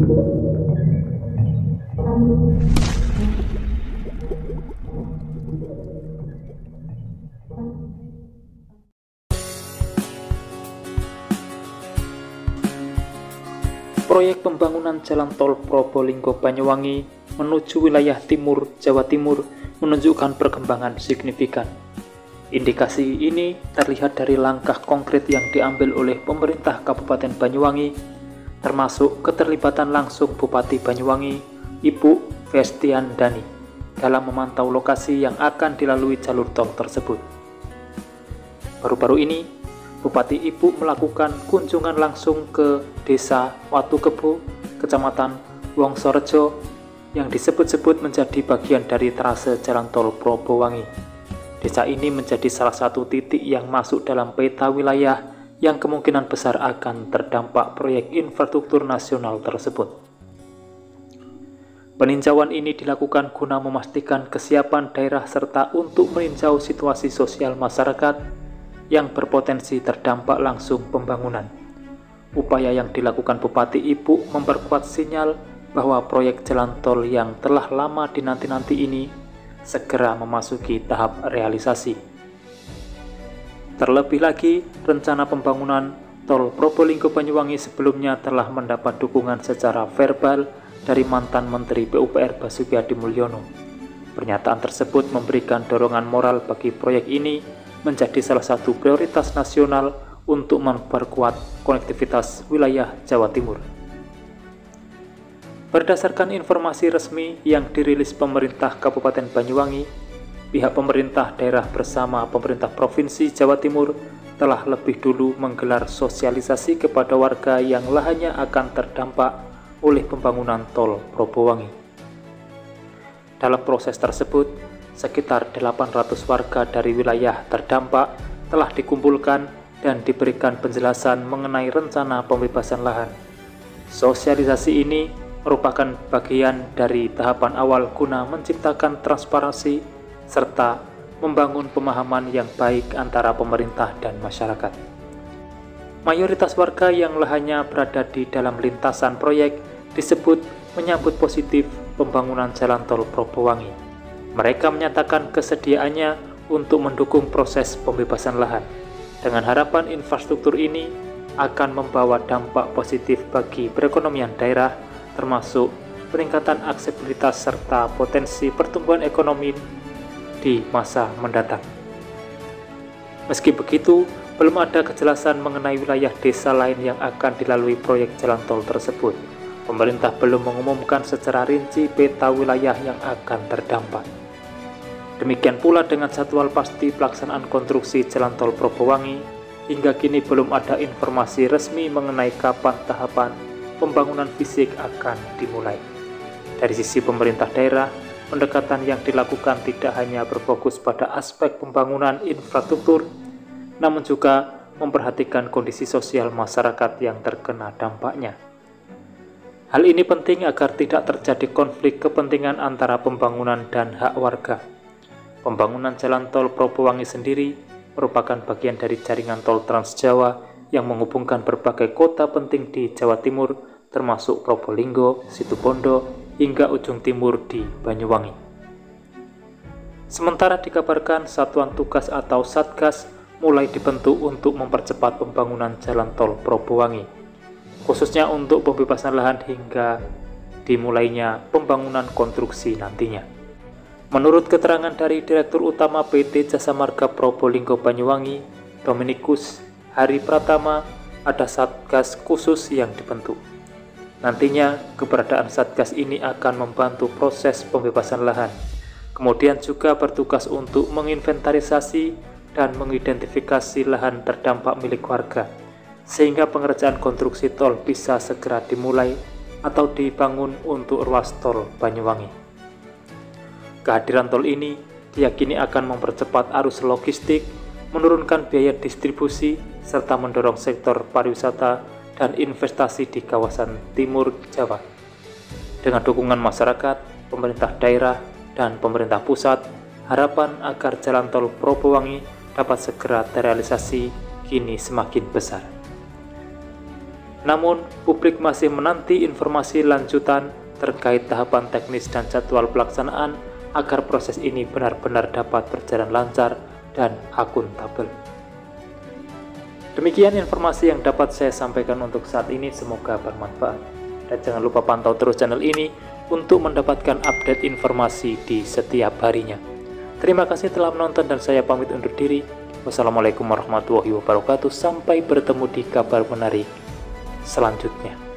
Proyek pembangunan jalan tol Probolinggo-Banyuwangi menuju wilayah timur Jawa Timur menunjukkan perkembangan signifikan. Indikasi ini terlihat dari langkah konkret yang diambil oleh pemerintah Kabupaten Banyuwangi, termasuk keterlibatan langsung Bupati Banyuwangi, Ibu Vestiandani, dalam memantau lokasi yang akan dilalui jalur tol tersebut. Baru-baru ini, Bupati Ibu melakukan kunjungan langsung ke Desa Watukebo, Kecamatan Wongsorejo, yang disebut-sebut menjadi bagian dari trase jalan tol Probowangi. Desa ini menjadi salah satu titik yang masuk dalam peta wilayah yang kemungkinan besar akan terdampak proyek infrastruktur nasional tersebut. Peninjauan ini dilakukan guna memastikan kesiapan daerah serta untuk meninjau situasi sosial masyarakat yang berpotensi terdampak langsung pembangunan. Upaya yang dilakukan Bupati Ibu memperkuat sinyal bahwa proyek jalan tol yang telah lama dinanti-nanti ini segera memasuki tahap realisasi. Terlebih lagi, rencana pembangunan tol Probolinggo-Banyuwangi sebelumnya telah mendapat dukungan secara verbal dari mantan Menteri PUPR Basuki Hadi Mulyono. Pernyataan tersebut memberikan dorongan moral bagi proyek ini menjadi salah satu prioritas nasional untuk memperkuat konektivitas wilayah Jawa Timur. Berdasarkan informasi resmi yang dirilis pemerintah Kabupaten Banyuwangi, pihak pemerintah daerah bersama pemerintah Provinsi Jawa Timur telah lebih dulu menggelar sosialisasi kepada warga yang lahannya akan terdampak oleh pembangunan tol Probowangi. Dalam proses tersebut, sekitar 800 warga dari wilayah terdampak telah dikumpulkan dan diberikan penjelasan mengenai rencana pembebasan lahan. Sosialisasi ini merupakan bagian dari tahapan awal guna menciptakan transparansi serta membangun pemahaman yang baik antara pemerintah dan masyarakat. Mayoritas warga yang lahannya berada di dalam lintasan proyek disebut menyambut positif pembangunan jalan tol Probowangi. Mereka menyatakan kesediaannya untuk mendukung proses pembebasan lahan, dengan harapan infrastruktur ini akan membawa dampak positif bagi perekonomian daerah, termasuk peningkatan aksesibilitas serta potensi pertumbuhan ekonomi di masa mendatang. Meski begitu, belum ada kejelasan mengenai wilayah desa lain yang akan dilalui proyek jalan tol tersebut. Pemerintah belum mengumumkan secara rinci peta wilayah yang akan terdampak. Demikian pula dengan jadwal pasti pelaksanaan konstruksi jalan tol Probowangi, hingga kini belum ada informasi resmi mengenai kapan tahapan pembangunan fisik akan dimulai. Dari sisi pemerintah daerah, pendekatan yang dilakukan tidak hanya berfokus pada aspek pembangunan infrastruktur, namun juga memperhatikan kondisi sosial masyarakat yang terkena dampaknya. Hal ini penting agar tidak terjadi konflik kepentingan antara pembangunan dan hak warga. Pembangunan jalan tol Probowangi sendiri merupakan bagian dari jaringan tol Trans Jawa yang menghubungkan berbagai kota penting di Jawa Timur, termasuk Probolinggo, Situbondo, hingga ujung timur di Banyuwangi. Sementara dikabarkan Satuan Tugas atau Satgas mulai dibentuk untuk mempercepat pembangunan jalan tol Probowangi, khususnya untuk pembebasan lahan hingga dimulainya pembangunan konstruksi nantinya. Menurut keterangan dari Direktur Utama PT Jasa Marga Probolinggo Banyuwangi, Dominikus Hari Pratama, ada Satgas khusus yang dibentuk. Nantinya, keberadaan Satgas ini akan membantu proses pembebasan lahan, kemudian juga bertugas untuk menginventarisasi dan mengidentifikasi lahan terdampak milik warga, sehingga pengerjaan konstruksi tol bisa segera dimulai atau dibangun untuk ruas tol Banyuwangi. Kehadiran tol ini diyakini akan mempercepat arus logistik, menurunkan biaya distribusi, serta mendorong sektor pariwisata dan investasi di kawasan Timur Jawa. Dengan dukungan masyarakat, pemerintah daerah, dan pemerintah pusat, harapan agar jalan tol Probowangi dapat segera terrealisasi kini semakin besar. Namun, publik masih menanti informasi lanjutan terkait tahapan teknis dan jadwal pelaksanaan agar proses ini benar-benar dapat berjalan lancar dan akuntabel. Demikian informasi yang dapat saya sampaikan untuk saat ini, semoga bermanfaat. Dan jangan lupa pantau terus channel ini untuk mendapatkan update informasi di setiap harinya. Terima kasih telah menonton dan saya pamit undur diri. Wassalamualaikum warahmatullahi wabarakatuh. Sampai bertemu di kabar menarik selanjutnya.